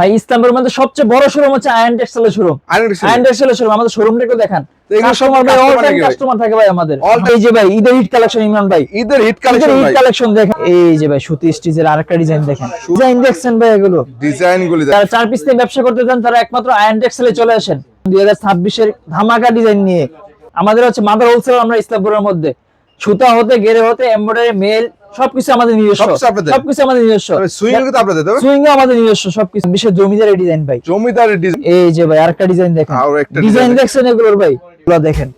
ভাই ইস্তানবুলের মধ্যে সবচেয়ে বড় শোরুম হচ্ছে আয়ন টেক্সটাইলের শোরুম। আয়ন টেক্সটাইলের শোরুম, আমাদের শোরুমটা একটু দেখান। কাস্টমার ভাই অল টাইম কাস্টমার থাকে ভাই আমাদের। এই যে ভাই ঈদের হিট কালেকশন ইমরান ভাই, ঈদের হিট কালেকশন দেখেন। এই যে ভাই সুতি স্টিচের আরেকটা ডিজাইন দেখেন। ডিজাইন দেখছেন ভাই, এগুলো ডিজাইন গুলি যারা 4 পিস নিয়ে ব্যবসা করতে চান তারা একমাত্র আয়ন টেক্সটাইলে চলে আসেন। 2026 এর ধামাকা ডিজাইন নিয়ে আমাদের হচ্ছে মাদার হোলসেল। আমরা ইস্তানবুলের মধ্যে সুতা হতে গেরে হতে এমব্রয়ডারি মেল সবকিছু আমাদের নিজস্ব, সবকিছু আমাদের নিজস্ব। সুইং তো আপনাদের দেবে, সুইং আমাদের নিজস্ব সবকিছু। বিশেষ জমিদারের ডিজাইন ভাই, জমিদারের ডিজাইন। এই যে ভাই আরেকটা ডিজাইন দেখেন, ডিজাইন দেখছেন এগুলোর ভাই, এগুলো দেখেন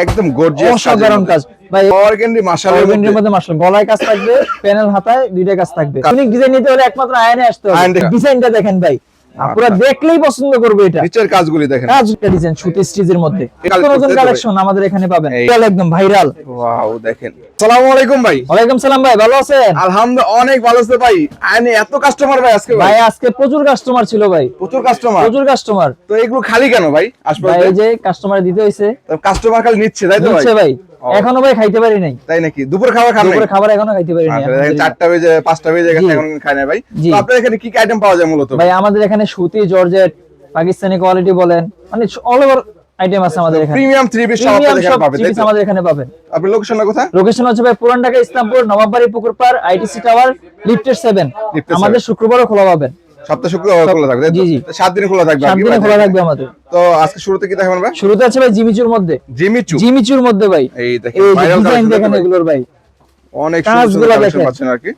একদম গর্জিয়াস অসাধারণ কাজ ভাই। অর্গানডি মাশাআল্লাহ, অর্গানডির মধ্যে মাশাআল্লাহ গলায় কাজ থাকবে, প্যানেল হাতায় দুইটা কাজ থাকবে। ইউনিক ডিজাইন নিতে হলে একমাত্র আয়নে আসতে হবে। ডিজাইনটা দেখেন ভাই, আপনারা দেখলেই পছন্দ করবে। এটা নিচের কাজগুলি দেখেন, কাজটা ডিজাইন সুতি স্টিচের মধ্যে নতুন কালেকশন আমাদের এখানে পাবেন, একদম ভাইরাল। ওয়াও দেখেন। আসসালামু আলাইকুম ভাই। ওয়ালাইকুম সালাম ভাই, ভালো আছেন? আলহামদুলিল্লাহ অনেক ভালো আছে ভাই। আইনে এত কাস্টমার ভাই আজকে ভাই আজকে প্রচুর কাস্টমার ছিল ভাই, প্রচুর কাস্টমার। তো এগুলো খালি কেন ভাই? ভাই এই যে কাস্টমার দিতে হইছে, কাস্টমার খালি নিচ্ছে তাই তো ভাই? এখনো ভাই খাইতে পারি নাই। তাই নাকি? দুপুর খাবার খান নাই? দুপুর খাবার এখনো খাইতে পারি নাই। 4টা বেজে 5টা বেজে গেছে, এখন খাই না ভাই। তো আপনাদের এখানে কি কি আইটেম পাওয়া যায় মূলত? ভাই আমাদের এখানে সুতি, জর্জেট, পাকিস্তানি কোয়ালিটি বলেন, মানে অল ওভার আইটেম আছে আমাদের এখানে। প্রিমিয়াম 3 পিস সব আপনাদের এখানে পাবেন তাই তো? আমাদের এখানে পাবেন। আপনার লোকেশনটা কোথায়? লোকেশন হচ্ছে ভাই পুরান ঢাকা ইসলামপুর নবাববাড়ি পুকুরপাড় আইটিসি টাওয়ার লিফটের 7। আমাদের শুক্রবারও খোলা পাবেন। সপ্তাহ শুক্রবার খোলা থাকবে? জি জি, 7 দিন খোলা থাকবে। 7 দিন খোলা থাকবে আমাদের। তো আজকে শুরুতে কি দেখাবেন ভাই? শুরুতে আছে ভাই জিমিচুর মধ্যে, জিমিচুর মধ্যে ভাই এই দেখেন এই ভাইরাল ডিজাইন দেখেন এগুলোর ভাই, অনেক সুন্দর কালেকশন পাচ্ছেন আর কি।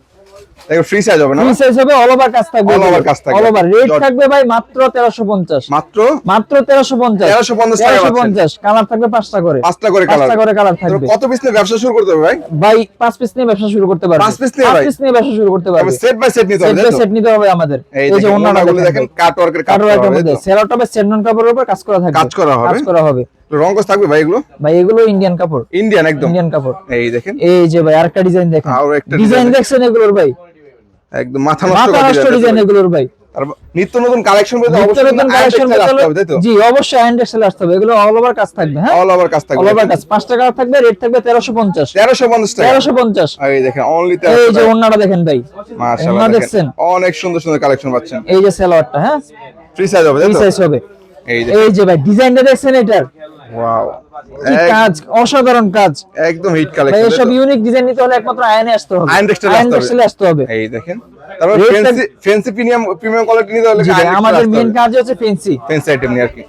দেখো ফ্রি সাইজ হবে না? ফ্রি সাইজ হবে, অল ওভার কাজ থাকবে, অল ওভার কাজ থাকবে। অল ওভার রেট থাকবে ভাই মাত্র 1350। মাত্র 1350 কালার থাকবে 5টা করে, 5টা করে কালার থাকবে। কত পিস নিয়ে ব্যবসা শুরু করতে হবে ভাই? ভাই 5 পিস নিয়ে ব্যবসা শুরু করতে পারবে। 5 পিস নিয়ে ব্যবসা শুরু করতে পারবে। সেট বাই সেট নিতে হবে, সেট নিতে হবে আমাদের। এই যে ওন্নাগুলো দেখেন কাট ওয়ার্কের মধ্যে সেলরটা হবে সেনন কাপড়ের উপর কাজ করা থাকবে, কাজ করা হবে। তো রং কাজ থাকবে ভাই এগুলো? ভাই এগুলো ইন্ডিয়ান কাপড়, একদম ইন্ডিয়ান কাপড়। এই দেখেন, এই যে ভাই আরেকটা ডিজাইন দেখেন, ডিজাইন দেখছেন এগুলোর ভাই, একদম মাথা নষ্ট ডিজাইন এগুলোর ভাই। আর নিত্য নতুন কালেকশন বলতে অবশ্যই নতুন কালেকশন আসতে হবে তাই তো? জি অবশ্যই আয়ন টেক্সটাইল আসতে হবে। এগুলো অল ওভার কাজ থাকবে, হ্যাঁ অল ওভার কাজ থাকবে, অল ওভার কাজ। 5টা কালার থাকবে, রেট থাকবে 1350 টাকা। 1350। এই দেখেন অনলি এই যে ওন্নাটা দেখেন ভাই, মাশাআল্লাহ দেখেন অনেক সুন্দর সুন্দর কালেকশন পাচ্ছেন। এই যে সালোয়ারটা, হ্যাঁ ফ্রি সাইজ হবে তাই তো? ফ্রি সাইজ হবে। এই যে ভাই ডিজাইনটা দেখছেন এটার, ওয়াও কি কাজ, অসাধারণ কাজ, একদম হিট ভাই। কালেকশন। এসব ইউনিক ডিজাইন নিতে হলে একমাত্র আয়নে আসতে হবে, আয়ন টেক্সটাইলে আসতে হবে। এই দেখেন, তারপর ফ্যান্সি প্রিমিয়াম কোয়ালিটি নিতে হলে আমাদের মেইন কাজ হচ্ছে ফ্যান্সি আইটেম নিয়ে আর কি।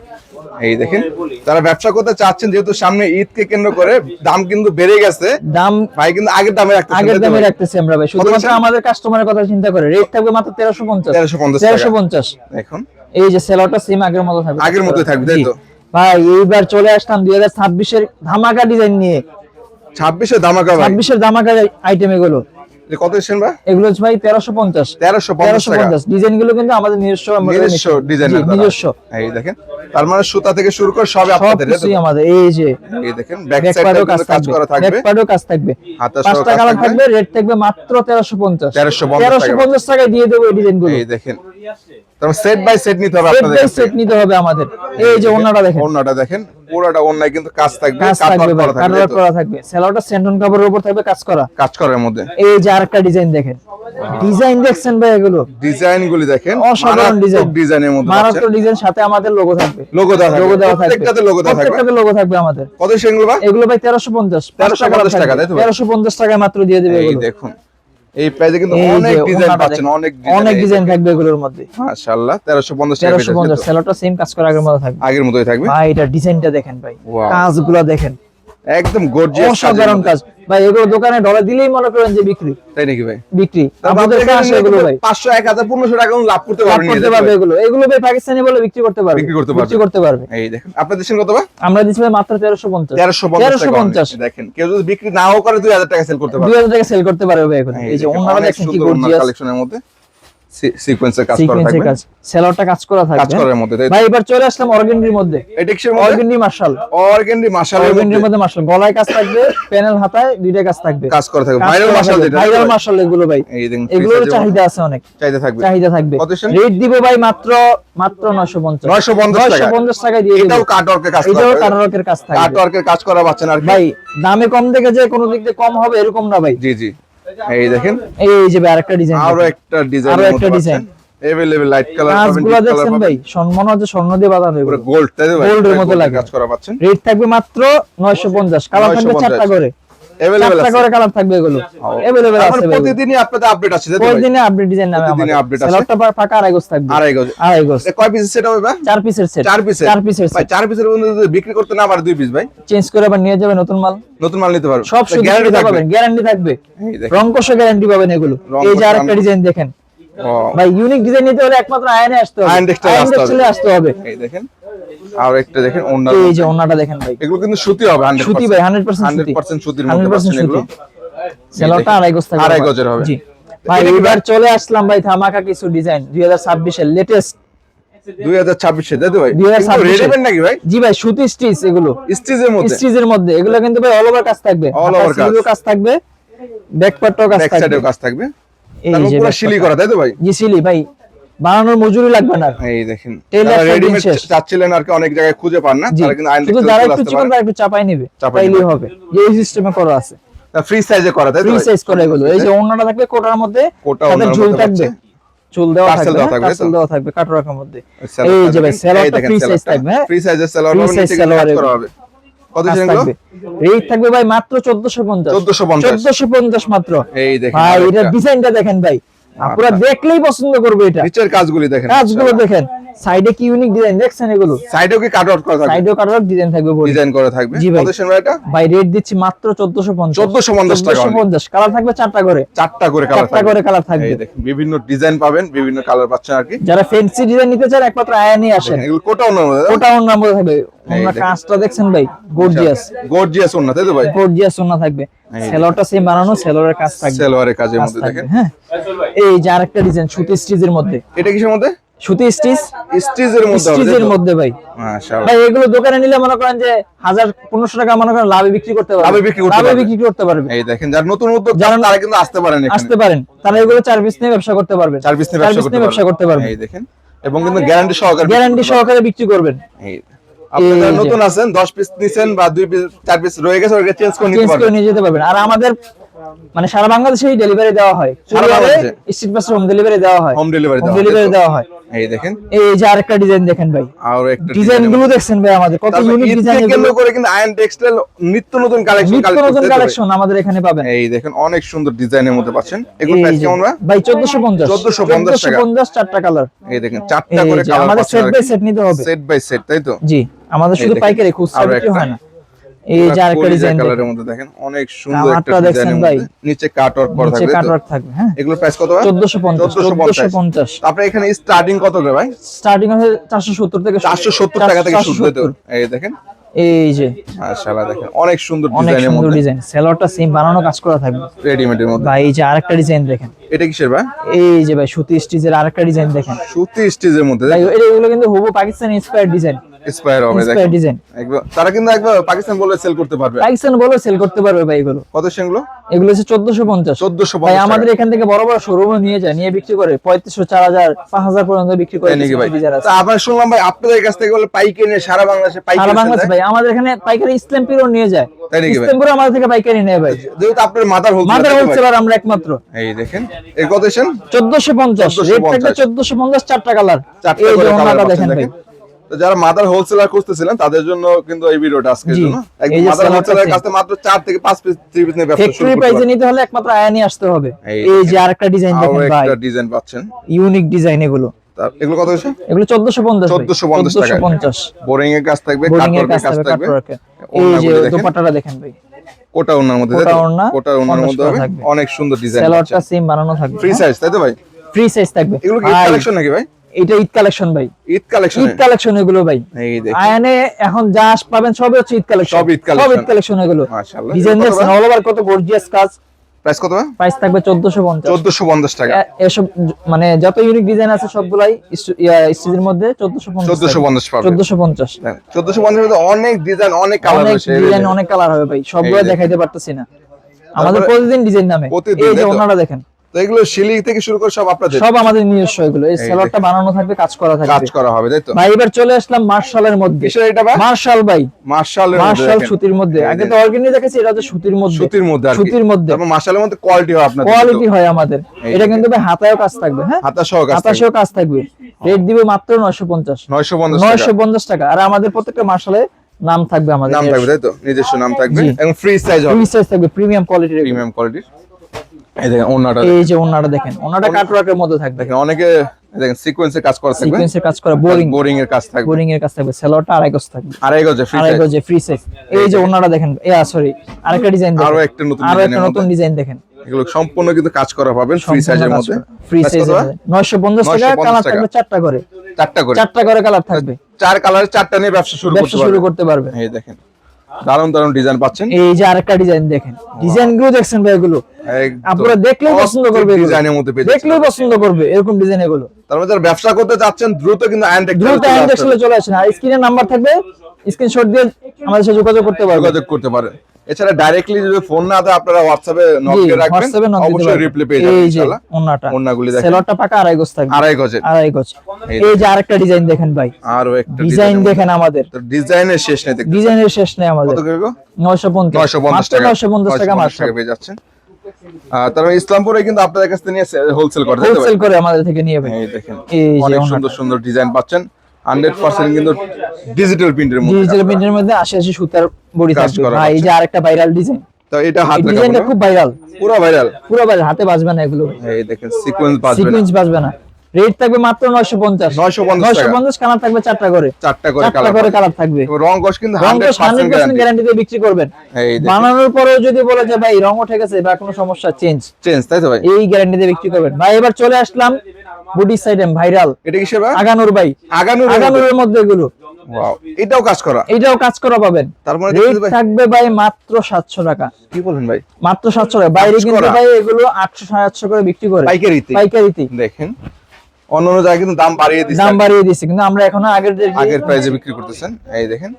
এই দেখেন তারা ব্যবসা করতে চাচ্ছেন, যেহেতু সামনে ঈদকে কেন্দ্র করে দাম কিন্তু বেড়ে গেছে, দাম ভাই কিন্তু আগের দামে রাখতেছি আমরা ভাই, শুধুমাত্র আমাদের কাস্টমারের কথা চিন্তা করে। রেট থাকবে মাত্র 1350। এখন এই যে সেলরটা সেম আগের মতো থাকবে, তাই তো ভাই? এইবার চলে আসলাম 2026 এর ধামাকা ডিজাইন নিয়ে। 26 এর ধামাকা ভাই, 26 এর ধামাকা আইটেম এগুলো। কত এসেছেন ভাই? এগুলো হচ্ছে ভাই 1350 ডিজাইন গুলো কিন্তু আমাদের নিজস্ব ডিজাইন, নিজস্ব। এই দেখেন তার মানে সুতা থেকে শুরু করে সব আপনাদের আমাদের। এই যে এই দেখেন ব্যাক সাইডে কাজ করা থাকবে, ব্যাক পার্টও কাজ থাকবে, 5টা কালার থাকবে, রেট থাকবে মাত্র 1350 টাকায় দিয়ে দেব এই ডিজাইন গুলো। এই দেখেন তারপর সেট বাই সেট নিতে হবে আপনাদের, সেট নিতে হবে আমাদের। এই যে ওন্নাটা দেখেন, পুরোটা ওন্নায় কিন্তু কাজ থাকবে, কাট করা থাকবে। সেলরটা সেন্টন কাপড়ের উপর থাকবে কাজ করার মধ্যে। এই যে আরেকটা ডিজাইন দেখেন, ডিজাইন দেখছেন ভাই, এগুলো ডিজাইনগুলি দেখেন, অসাধারণ ডিজাইনের মধ্যে মারাত্মক ডিজাইন, সাথে আমাদের লোগো থাকবে, লোগো দেওয়া থাকবে, প্রত্যেকটাতে লোগো থাকবে আমাদের। কত সেগুলো ভাই? এগুলো ভাই 1350 টাকা তাই তো? 1350 টাকায় মাত্র দিয়ে দেবে এগুলো। দেখুন এই প্রাইসে কিন্তু অনেক ডিজাইন পাচ্ছেন, অনেক ডিজাইন থাকবে এগুলোর মধ্যে। মাশাআল্লাহ 1350 সেলরটা সেম কাজ করা আগের মতো থাকবে, ভাই। এটা ডিজাইনটা দেখেন ভাই, কাজগুলো দেখেন, একদম গর্জিয়াস অসাধারণ কাজ ভাই। এগুলো দোকানে ডলার দিলেই মনে করেন যে বিক্রি, তাই নাকি ভাই? বিক্রি। আমাদের কাছে এগুলো ভাই 500 1000 1500 টাকা লাভ করতে পারবে এগুলো ভাই পাকিস্তানি বলে বিক্রি করতে পারবে। এই দেখেন আপনাদের দেশের কত ভাই? আমরা দিচ্ছি ভাই মাত্র 1350 দেখেন কেউ যদি বিক্রি নাও করে 2000 টাকা সেল করতে পারবে, 2000 টাকা সেল করতে পারবে ভাই এখন। এই যে ওনারা দেখেন কি গর্জিয়াস কালেকশনের মধ্যে সিকোয়েন্সের কাজ করা থাকবে, সেলরটা কাজ করা থাকবে, কাজ করার মধ্যে। ভাই এবার চলে আসলাম অর্গানডির মধ্যে। এটা কিসের মধ্যে? অর্গানডি মার্শাল, অর্গানডির মধ্যে মার্শাল। গলায় কাজ থাকবে, প্যানেল হাতায় দুইটা কাজ থাকবে, কাজ করা থাকবে। ভাইরাল মার্শাল এগুলো ভাই, এগুলোর চাহিদা আছে অনেক, চাহিদা থাকবে। রেট দিব ভাই মাত্র 950 টাকায় দিয়ে দেব। এটাও কাট ওয়ার্কের কাজ, এটাও কাট ওয়ার্কের কাজ থাকবে, কাট ওয়ার্কের কাজ করা পাচ্ছেন আর ভাই। দামে কম দেখে যে কোনো দিক দিয়ে কম হবে এরকম না ভাই। জি জি, এই দেখেন এই যে ভাই আরেকটা ডিজাইন, আরো একটা ডিজাইন, अवेलेबल লাইট কালার পাবেন, কাজগুলো দেখছেন ভাই, মনে হচ্ছে স্বর্ণ দিয়ে বাঁধানো, পুরো গোল্ড, তাই তো ভাই? গোল্ডের মতো লাগে, কাজ করা পাচ্ছেন। রেট থাকবে মাত্র 950, কালার থাকবে 4টা করে, अवेलेबल 4টা করে কালার থাকবে, এগুলো अवेलेबल আছে ভাই। প্রতিদিনই আপনাদের আপডেট আছে, তাই তো ভাই? প্রতিদিনে আপডেট ডিজাইন নামে প্রতিদিনে আমাদের আপডেট আছে। সেলরটা ফাঁকা আড়াই গজ থাকবে, আড়াই গজ। আড়াই গজ। এটা কয় পিস সেট হবে ভাই? 4 পিসের সেট, 4 পিসের 4 পিসের ভাই, সেট। 4 পিসের মধ্যে যদি বিক্রি করতে না পারে 2 পিস ভাই চেঞ্জ করে আবার নিয়ে যাবে নতুন মাল, নতুন মাল নিতে পারবে, সব সুবিধা গ্যারান্টি থাকবে। পাবেন, গ্যারান্টি থাকবে, এই দেখেন, রং কষা গ্যারান্টি পাবেন এগুলো। রং এই যে কষা আরেকটা ডিজাইন দেখেন ভাই, ইউনিক ডিজাইন নিতে হলে একমাত্র আয়নে আসতে হবে, আয়ন টেক্সটাইল আয়ন আসতে হবে। টেক্সটাইলে আসতে হবে। এই দেখেন, আর একটা দেখেন ওন্না, এই যে ওন্নাটা দেখেন ভাই, এগুলো কিন্তু সুতি হবে 100%, সুতি ভাই, 100% সুতি, 100% সুতির মধ্যে 100% পাচ্ছেন এগুলো। সুতি। সেলরটা আড়াই গজ থাকবে, আড়াই গজের হবে। জি ভাই। এবার চলে আসলাম ভাই ধামাকা কিছু ডিজাইন 2026 এর লেটেস্ট, 2026 তাই তো ভাই? 2026 রেডিমেড নাকি ভাই? জি ভাই, সুতি স্টিচ, এগুলো স্টিচের মধ্যে, স্টিচের মধ্যে, এগুলো কিন্তু ভাই অল ওভার কাজ থাকবে, All over কাজ। কাজ থাকবে, ব্যাক পার্টও কাজ ব্যাক থাকবে, সাইডেও কাজ থাকবে, এই তারপর যে পুরো back শিলি part। করা, তাই তো ভাই? জি সিলি ভাই, বানানোর মজুরি লাগবে না। এই দেখেন, Tailor যারা একদম রেডিমেড শেষ। চাচ্ছিলেন আর কি, অনেক জায়গায় খুঁজে পান না, জি, তারা কিন্তু আইন শুধু যারা একটু চিকন তারা একটু চাপাই নেবে, চাপাই তাইলেই নেবে। হবে, যে এই সিস্টেমে করা আছে, ফ্রি সাইজে করা, তাই তো ফ্রি ভাই? সাইজ করে এগুলো। এই যে ওন্নাটা থাকবে কোটার মধ্যে, কোটা সাথে ওন্নার ঝুল মধ্যে থাকবে, পাচ্ছে। চুল দেওয়া Tassel থাকবে, দেওয়া থাকবে, টাসেল তো? দেওয়া থাকবে কাটওয়ার্কের মধ্যে। সেলোয়ারটা এই যে ভাই, দেখেন, সেলোয়ারটা দেখেন ফ্রি সাইজ সেলোয়ারটা। থাকবে, হ্যাঁ ফ্রি সাইজের সেলোয়ার Free পাবেন, size নিচে কিন্তু সেলোয়ার কাজ করা এগুলো। হবে। কত কাজ ছিল এগুলো? থাকবে। রেট থাকবে ভাই মাত্র 1450, 1450 1450 মাত্র। এই দেখেন, ভাই আরেকটা। এটা ডিজাইনটা দেখেন ভাই, আপনারা দেখলেই পছন্দ করবে এটা, নিচের কাজগুলি দেখেন, কাজগুলো দেখেন, সাইডে কি ইউনিক ডিজাইন দেখছেন এগুলো, সাইডেও কি কাট আউট করা থাকবে? সাইডেও কাটওয়ার্ক ডিজাইন থাকবে, ডিজাইন করা থাকবে। জি ভাই। কত ছিল এটা? ভাই রেট দিচ্ছি মাত্র 1450, 1450 টাকা। 1450, কালার থাকবে 4টা করে, 4টা করে কালার 4টা করে কালার থাকবে। এই দেখেন, বিভিন্ন ডিজাইন পাবেন, বিভিন্ন কালার পাচ্ছেন আর কি। যারা ফ্যান্সি ডিজাইন নিতে চান একমাত্র আয়ানি আসেন, দেখেন, এগুলো কোটা ওন্নার মধ্যে, ওটা ওন্নার মধ্যে থাকবে। ওন্নার দেখেন। কাজটা দেখছেন ভাই, গর্জিয়াস, গর্জিয়াস ওন্না, তাই তো ভাই? গর্জিয়াস ওন্না থাকবে, সেলরটা সেম বানানো, সেলরের কাজ থাকবে, সেলোয়ারের কাজের কাজ মধ্যে থাকবে, দেখেন। হ্যাঁ। এই যে আরেকটা ডিজাইন সুতি স্টিচের মধ্যে, এটা কিসের মধ্যে? সুতি স্টিচ, স্টিচের মধ্যে হবে, তাই স্টিচের তো? মধ্যে ভাই। মাশাআল্লাহ। ভাই এগুলো দোকানে নিলে মনে করেন যে 1000-1500 টাকা মনে করেন লাভে বিক্রি করতে পারবে, লাভে বিক্রি করতে লাভে পারবে। বিক্রি করতে পারবে। এই দেখেন, যারা নতুন উদ্যোগ যারা- তারা কিন্তু আসতে পারেন এখানে। আসতে পারেন, তারা এগুলো 4 পিস নিয়ে ব্যবসা করতে পারবে, 4 পিস নিয়ে ব্যবসা করতে পারবে, এই দেখেন, এবং কিন্তু গ্যারান্টি সহকারে গ্যারান্টি সহকারে বিক্রি করবেন। এই আপনারা এই যে। নতুন আছেন, 10 পিস নিছেন বা 2 পিস 4 পিস রয়ে গেছে, ওটা চেঞ্জ করে নিতে চেঞ্জ করে পারবেন। নিয়ে যেতে পারবেন। আর আমাদের মানে সারা বাংলাদেশেই ডেলিভারি দেওয়া হয়, সারা বাংলাদেশে? স্ট্রিট পাসে হোম ডেলিভারি দেওয়া হয়, হোম ডেলিভারি হোম ডেলিভারি দেওয়া হয়। এই দেখেন, এই যে আরেকটা ডিজাইন দেখেন ভাই, আর একটা ডিজাইন গুলো দেখছেন ভাই আমাদের কত ইউনিক ডিজাইন, কেন্দ্র করে কিন্তু আয়ন টেক্সটাইল নিত্য নতুন কালেকশন নিত্য নতুন কালেকশন আমাদের এখানে পাবেন। এই দেখেন, অনেক সুন্দর ডিজাইনের মধ্যে পাচ্ছেন। এগুলো এই প্রাইস যে, কেমন ভাই 1450, 1450 টাকা। 1450 4টা কালার। এই দেখেন, 4টা করে এই যে কালার আমাদের পাচ্ছেন, সেট বাই সেট নিতে হবে, সেট বাই সেট, তাই তো? জি আমাদের শুধু দেখেন, পাইকারি, খুচরা আরো বিক্রি একটা। হয় না। এই যে আরেকটা ডিজাইন কালারের মধ্যে দেখেন, অনেক সুন্দর একটা কালারটা দেখছেন ডিজাইনের ভাই? মধ্যে নিচে কাট ওয়ার্ক করা নিচে থাকবে, কাট তো? ওয়ার্ক থাকবে, হ্যাঁ। এগুলোর প্রাইস কত ভাই? 1450, 1450। তারপরে এখানে স্টার্টিং কত করে ভাই? স্টার্টিং আছে 470 থেকে 470 টাকা থেকে শুরু, তাই তো? 470। এই দেখেন, এই যে মাশাআল্লাহ, দেখেন অনেক সুন্দর অনেক ডিজাইনের সুন্দর মধ্যে, ডিজাইন, সেলরটা সেম বানানো কাজ করা থাকবে রেডিমেডের মধ্যে। ভাই। এই যে আরেকটা ডিজাইন দেখেন, এটা কিসের ভাই? এই যে ভাই সুতি স্টিচের আরেকটা ডিজাইন দেখেন সুতি স্টিচের মধ্যে ভাই, এগুলো কিন্তু হুবহু পাকিস্তানি ইন্সপায়ার্ড ডিজাইন, ইন্সপায়ার হবে, ইন্সপায়ার্ড দেখেন ডিজাইন। একবার তারা কিন্তু একবার পাকিস্তান বলে সেল করতে পারবে। পাকিস্তান বলে সেল করতে পারবে ভাই এগুলো। কত সেগুলো? এগুলো হচ্ছে 1450। 1450 ভাই আমাদের এখান থেকে বড় বড় শোরুমে নিয়ে যায়, নিয়ে বিক্রি করে 3500, 4000, 5000 পর্যন্ত বিক্রি করে। তাই নাকি ভাই? ডিজাইন আছে তা আবার শুনলাম ভাই আপনাদের কাছ থেকে বলে পাইকারি নিয়ে সারা বাংলাদেশে পাইকারি সারা sell বাংলাদেশ দেয়? ভাই। আমাদের এখানে পাইকারি ইসলামপুরও নিয়ে যায়, তাই নাকি ভাই? ইসলামপুর আমাদের থেকে পাইকারি নেয় ভাই। যেহেতু আপনার মাদার হোলসেল, মাদার হোলসেলার আমরা একমাত্র। এই দেখেন, এর কোটেশন 1450, রেট থাকবে 1450, 4টা কালার। 4টা এই যে করে কালার ওনাটা দেখেন দেখেন ভাই, তো যারা মাদার হোলসেলার খুঁজতেছিলেন তাদের জন্য কিন্তু এই ভিডিওটা আজকের জি। জন্য। এই একদম যে মাদার সালোয়ারটা হোলসেলার same। কাছে মাত্র 4 থেকে 5 পিস 3 পিস নিয়ে ব্যবসা শুরু ফ্যাক্টরি করতে প্রাইসে পারবেন। নিতে হলে একমাত্র আয়ানি আসতে হবে। এই এই যে দেখেন। আরেকটা ডিজাইন আরো দেখেন ভাই, একটা ডিজাইন পাচ্ছেন, ইউনিক ডিজাইন এগুলো। এগুলো কত হচ্ছে? এগুলো 1450 ভাই, 1450 টাকা। 1450 বোরিং এর কাজ থাকবে, বোর্ডিং এর কাটওয়ার্কের কাজ কাজ থাকবে, থাকবে। কাটওয়ার্কের। এই যে ওড়নাগুলো দেখেন, দোপাট্টাটা দেখেন ভাই, কোটা ওড়নার মধ্যে, কোটা তাই তো? ওড়না, কোটা ওড়নার 50 মধ্যে করা হবে, থাকবে। অনেক সুন্দর ডিজাইন সেলরটা সেম বানানো থাকবে, ফ্রি সাইজ, তাই তো ভাই? ফ্রি সাইজ থাকবে। এগুলো কি ভাই, কালেকশন নাকি ভাই? এটা ঈদ কালেকশন ভাই, ঈদ কালেকশন। ঈদ কালেকশন এগুলো ভাই। এই দেখেন, আয়ানে এখন যা পাবেন সবই হচ্ছে ঈদ কালেকশন, সব ঈদ collection। ঈদ কালেকশন এগুলো। মাশাআল্লাহ। ডিজাইন এগুলো কত দেখছেন, ভাই? অল ওভার কত গর্জিয়াস কাজ। প্রাইস কত ভাই? প্রাইস থাকবে 1450। 1450 টাকা। এসব মানে যত ইউনিক ডিজাইন আছে সবগুলাই স্টিচের মধ্যে 1450। 1450 পাবে। 1450 1450 এর মধ্যে অনেক ডিজাইন, অনেক কালার অনেক আছে। ডিজাইন, অনেক কালার হবে ভাই, সবগুলো এই দেখেন। দেখাইতে পারতেছি না, আমাদের তারপরে প্রতিদিন ডিজাইন নামে। প্রতিদিন, এই যে তাই তো? ওনাটা দেখেন, তো এগুলো শিলি থেকে শুরু করে সব আপনাদের? সব আমাদের নিজস্ব এগুলো। এই সেলরটা বানানো থাকবে, কাজ করা থাকবে। কাজ করা হবে তাই তো ভাই এবার চলে আসলাম মার্শালের মধ্যে। কিসের এটা ভাই? মার্শাল ভাই, মার্শাল সুতির মধ্যে। আগে তো অর্গানিক দেখেছি, এটা হচ্ছে সুতির মধ্যে। সুতির মধ্যে আর কি। সুতির মধ্যে। তারপর মার্শালের মধ্যে কোয়ালিটি হয় আপনাদের? কোয়ালিটি হয় আমাদের। এটা কিন্তু ভাই হাতায়ও কাজ থাকবে। হ্যাঁ, হাতা সহ কাজ হাতা সহ কাজ থাকবে। রেট দিবে মাত্র 950 950 টাকা। আর আমাদের প্রত্যেকটা মার্শালে নাম থাকবে, আমাদের নাম থাকবে তাই তো, নিজস্ব নাম থাকবে জি। এবং ফ্রি সাইজ হবে। ফ্রি সাইজ থাকবে, প্রিমিয়াম কোয়ালিটির। প্রিমিয়াম কোয়ালিটির। এই দেখেন ওন্নাটা, এই যে ওন্নাটা দেখেন, ওন্নাটা কাটওয়ার্কের মধ্যে থাকবে। দেখেন অনেকে দেখেন সিকোয়েন্সে কাজ করা থাকবে, সিকোয়েন্সের কাজ করা, বোরিং এর কাজ থাকবে, বোরিং এর কাজ থাকবে। সেলরটা আড়াই গজ থাকবে, আড়াই গজে ফ্রি আড়াই সাইজ। গজে ফ্রি সাইজ। এই যে ওন্নাটা দেখেন, সরি আরেকটা ডিজাইন দেখেন, আরো একটা নতুন আরো ডিজাইনের একটা নতুন মধ্যে। ডিজাইন দেখেন। এগুলো সম্পূর্ণ কিন্তু কাজ করা পাবেন ফ্রি সাইজের মধ্যে। ফ্রি সাইজ 950 টাকা। 950 কালার টাকা। থাকবে চারটা করে, চারটা করে কালার থাকবে। চার কালারের চারটা নিয়ে ব্যবসা শুরু করতে পারবে। এই দেখেন দারুন দারুন ডিজাইন পাচ্ছেন। এই যে আরেকটা ডিজাইন দেখেন, ডিজাইন গুলো দেখছেন ভাই, এগুলো আপনারা দেখলেই পছন্দ করবে, ডিজাইনের মধ্যে পেয়ে দেখলেই পছন্দ করবে এরকম ডিজাইন এগুলো। তার মধ্যে যারা ব্যবসা করতে চাচ্ছেন দ্রুত কিন্তু দ্রুত আইনটেক্সে চলে আসেন। আর স্ক্রিনে নাম্বার থাকবে, স্ক্রিনশট দিয়ে আমাদের সাথে যোগাযোগ করতে পারবেন। এছাড়া ডাইরেক্টলি যদি ফোন না দেয় আপনারা হোয়াটসঅ্যাপে নক দিয়ে রাখবেন, অবশ্যই রিপ্লাই পেয়ে যাবেন ইনশাআল্লাহ। ওন্নাগুলি দেখেন, সেলরটা পাকা আড়াই গজ থাকবে, আড়াই গজ। এই যে আরেকটা ডিজাইন দেখেন ভাই, আরো একটা ডিজাইন দেখেন আমাদের। তো ডিজাইনের শেষ নেই, দেখতে ডিজাইনের শেষ নেই আমাদের। কত করে গো? 950 টাকা, 950 টাকা মাত্র পেয়ে যাচ্ছেন। তারপরে ইসলামপুরে কিন্তু আপনাদের কাছ থেকে নিয়ে হোলসেল করে, তাই তো? হোলসেল করে আমাদের থেকে নিয়ে ভাই। এই দেখেন এই যে অনেক সুন্দর সুন্দর ডিজাইন পাচ্ছেন। 100% কিন্তু ডিজিটাল প্রিন্টের মধ্যে, ডিজিটাল প্রিন্টের মধ্যে 80 সুতার বডি কাজ থাকবে করা ভাই। এই যে আরেকটা ভাইরাল ডিজাইন, তো এটা হাত রাখা ডিজাইনটা খুব ভাইরাল, পুরো ভাইরাল। পুরো ভাইরাল, হাতে বাজবে না এগুলো। এই দেখেন সিকোয়েন্স বাজবে না, সিকোয়েন্স বাজবে না। রেট থাকবে মাত্র 950 950 কালার থাকবে চারটা করে, চারটা করে কালার থাকবে। রং কস কিন্তু রং তো 100% গ্যারান্টি দিয়ে বিক্রি করবেন। এই দেখেন বানানোর পরেও যদি বলে যে ভাই রং উঠে গেছে বা কোনো সমস্যা, চেঞ্জ, তাই তো ভাই, এই গ্যারান্টি দিয়ে বিক্রি করবেন ভাই। এবার চলে আসলাম বডি সাইডে ভাইরাল। এটা কি সেবা? আগানুর ভাই, আগানুরের মধ্যে এগুলো। ওয়াও, এটাও কাজ করা, এটাও কাজ করা পাবেন। তার মানে রেট থাকবে ভাই মাত্র 700 টাকা। কি বলেন ভাই? মাত্র 700 টাকা। বাইরে কিন্তু ভাই এগুলো 800 750 করে বিক্রি করে পাইকারিতে। দেখেন অন্যান্য জায়গায় কিন্তু দাম বাড়িয়ে দিচ্ছে, কিন্তু আমরা এখন আগের প্রাইসে বিক্রি করতেছেন। এই দেখেন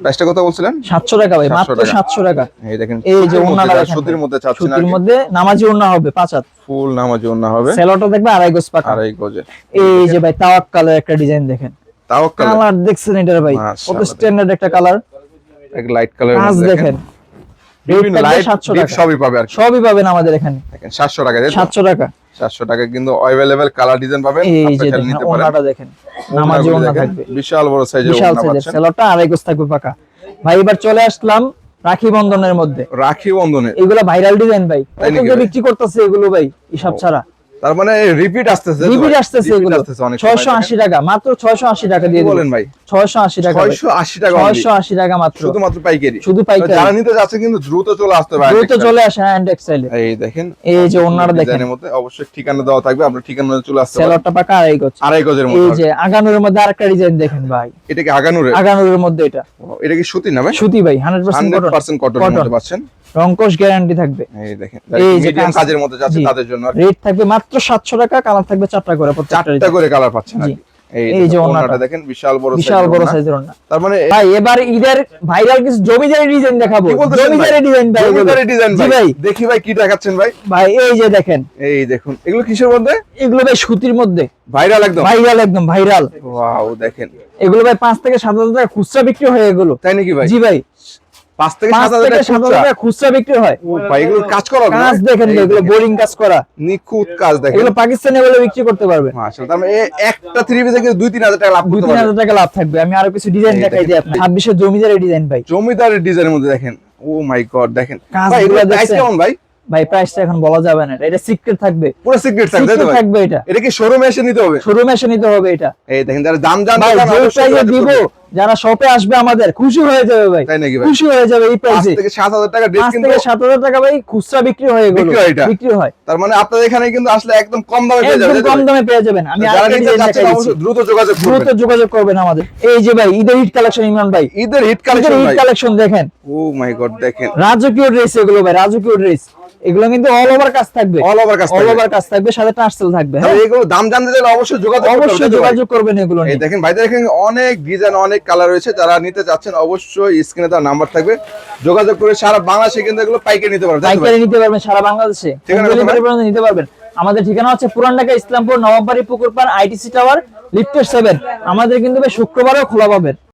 প্রাইসটা কত বলছিলেন? 700 টাকা ভাই, মাত্র 700 টাকা। এই দেখেন এই যে ওন্নাটা দেখেন, সুতির মধ্যে চাচ্ছেন, সুতির মধ্যে নামাজি ওন্না হবে, 5 হাত ফুল নামাজি ওন্না হবে। সেলরটা দেখবে আড়াই গজ পাকা, আড়াই গজে। এই যে ভাই তাওয়াক্কালের একটা ডিজাইন দেখেন, কালার দেখছেন এটার ভাই, কত স্ট্যান্ডার্ড একটা কালার, এক লাইট কালার কাজ দেখেন। রেট থাকবে 700 টাকা, সবই পাবে আর সবই পাবেন আমাদের এখানে। দেখেন 700 টাকা, 700 টাকা, 700 টাকা কিন্তু अवेलेबल কালার ডিজাইন পাবেন। এই যে দেখেন ওন্নাটা দেখেন, নামাজি ওন্না থাকবে, বিশাল বড় সাইজের বিশাল ওন্না সাইজের। পাচ্ছেন। সেলরটা আড়াই গজ থাকবে পাকা ভাই। এবার চলে আসলাম রাখি বন্ধনের মধ্যে। রাখি বন্ধনে এগুলা ভাইরাল ডিজাইন ভাই, কত যে বিক্রি করতেছে এগুলো ভাই, হিসাব ছাড়া। তার মানে রিপিট আসতেছে এগুলো 680 টাকা, মাত্র 680 টাকা দিয়ে বলেন ভাই, 680 টাকা, 680 টাকা, 680 টাকা মাত্র, শুধুমাত্র পাইকারি। শুধু পাইকারি। যারা নিতে যাচ্ছে কিন্তু দ্রুত চলে আসতে হবে, দ্রুত চলে আসে হ্যান্ড এক্সেলে। এই দেখেন এই যে ওন্নাটা দেখেন, ডিজাইনের মধ্যে অবশ্যই ঠিকানা দেওয়া থাকবে, আপনার ঠিকানায় চলে আসতে পারবেন। সেলরটা পাকা আড়াই গজ, আড়াই গজের এই মধ্যে। যে আগানুরের মধ্যে আরেকটা ডিজাইন দেখেন ভাই, এটা কি আগানুরের? আগানুরের মধ্যে এটা। এটা কি সুতি নামে? সুতি ভাই, 100% কটনের মধ্যে পাচ্ছেন, রংকশ গ্যারান্টি থাকবে। এই দেখেন এই যে মিডিয়াম কাজের মধ্যে যাচ্ছে তাদের জন্য রেট থাকবে মাত্র 700 টাকা, কালার থাকবে চারটা করে, চারটা করে কালার পাচ্ছেন আর কি। এই যে ওন্নাটা দেখেন বিশাল বড় সাইজের ওন্না। তার মানে ভাই এবার ঈদের ভাইরাল কিছু জমিদারি ডিজাইন দেখাবো। জমিদারি ডিজাইন ভাই, জমিদারি ডিজাইন জি ভাই। দেখি ভাই কি দেখাচ্ছেন ভাই? ভাই এই যে দেখেন, এই দেখুন এগুলো কিসের মধ্যে? এগুলো ভাই সুতির মধ্যে ভাইরাল, একদম একদম ভাইরাল। ওয়াও দেখেন এগুলো ভাই 5 থেকে 7,000 টাকা খুচরা বিক্রি হয় এগুলো। তাই নাকি ভাই? জি ভাই, 5 থেকে 5 থেকে 7,000 7,000 টাকা খুচরা বিক্রি হয়। ও ভাই এগুলো কাজ করা, কাজ দেখেন, এগুলো বোরিং কাজ করা, নিখুঁত কাজ দেখেন। এগুলো পাকিস্তানে বলে বিক্রি করতে পারবে। মাশাআল্লাহ, তার মানে একটা 3 পিসে কিন্তু 2-3 হাজার টাকা লাভ করতে পারবে। 2-3 হাজার টাকা লাভ থাকবে। আমি আরো কিছু ডিজাইন দেখাই দিই আপনাকে। 26 এর জমিদারি ডিজাইন ভাই, জমিদারের ডিজাইনের মধ্যে দেখেন। ও মাই গড দেখেন কাজ ভাই, এগুলো গুলো প্রাইস দেখছেন? কেমন ভাই? ভাই প্রাইসটা এখন বলা যাবে না, এটা সিক্রেট থাকবে, পুরো সিক্রেট থাকবে তাই তো ভাই? থাকবে এটা। এটা কি শোরুমে এসে নিতে হবে? শোরুমে এসে নিতে হবে এটা। এই দেখেন যারা দাম জানতে ভাই চান যে অবশ্যই প্রাইসে দিব, যারা শপে আসবে আমাদের খুশি হয়ে যাবে ভাই। তাই নাকি ভাই? খুশি হয়ে যাবে এই 5 প্রাইসে। থেকে 7,000 টাকা ড্রেস 5 কিন্তু থেকে 7,000 টাকা ভাই খুচরা বিক্রি হয়, এগুলো বিক্রি হয় এটা? বিক্রি হয়। তার মানে আপনাদের এখানে কিন্তু আসলে একদম কম দামে পেয়ে যাবেন, একদম তাই তো কম ভাই? দামে পেয়ে যাবেন। আমি যারা আরেকটা নিতে ডিজাইন চাচ্ছেন দেখাই অবশ্যই দিচ্ছি, দ্রুত যোগাযোগ করবেন। দ্রুত যোগাযোগ করবেন আমাদের। এই যে ভাই ঈদের হিট কালেকশন, ইমরান ভাই ঈদের হিট ঈদের কালেকশন হিট ভাই। কালেকশন দেখেন। ও মাই গড দেখেন রাজকীয় ড্রেস এগুলো ভাই, রাজকীয় ড্রেস। এগুলো কিন্তু অল ওভার কাজ থাকবে, অল ওভার কাজ থাকবে। অল ওভার কাজ থাকবে, সাথে টার্সেল থাকবে। তাহলে এগুলো দাম জানতে চাইলে অবশ্যই যোগাযোগ করতে হবে, অবশ্যই তাই তো ভাই? যোগাযোগ করবেন এগুলো এই নিয়ে। দেখেন ভাইদের এখানে অনেক ডিজাইন, অনেক কালার রয়েছে। যারা নিতে চাচ্ছেন অবশ্যই স্ক্রিনে তার নাম্বার থাকবে, যোগাযোগ করে সারা বাংলাদেশে কিন্তু এগুলো পাইকারি নিতে পারবেন, তাই তো ভাই? পাইকারি নিতে পারবেন সারা বাংলাদেশে, ঠিকানা কোথায় ভাই? ডেলিভারি পর্যন্ত নিতে পারবেন। আমাদের ঠিকানা হচ্ছে পুরান ঢাকা ইসলামপুর নবাববাড়ি পুকুরপাড় আইটিসি টাওয়ার লিফটের 7। আমাদের কিন্তু ভাই শুক্রবারও খোলা পাবেন।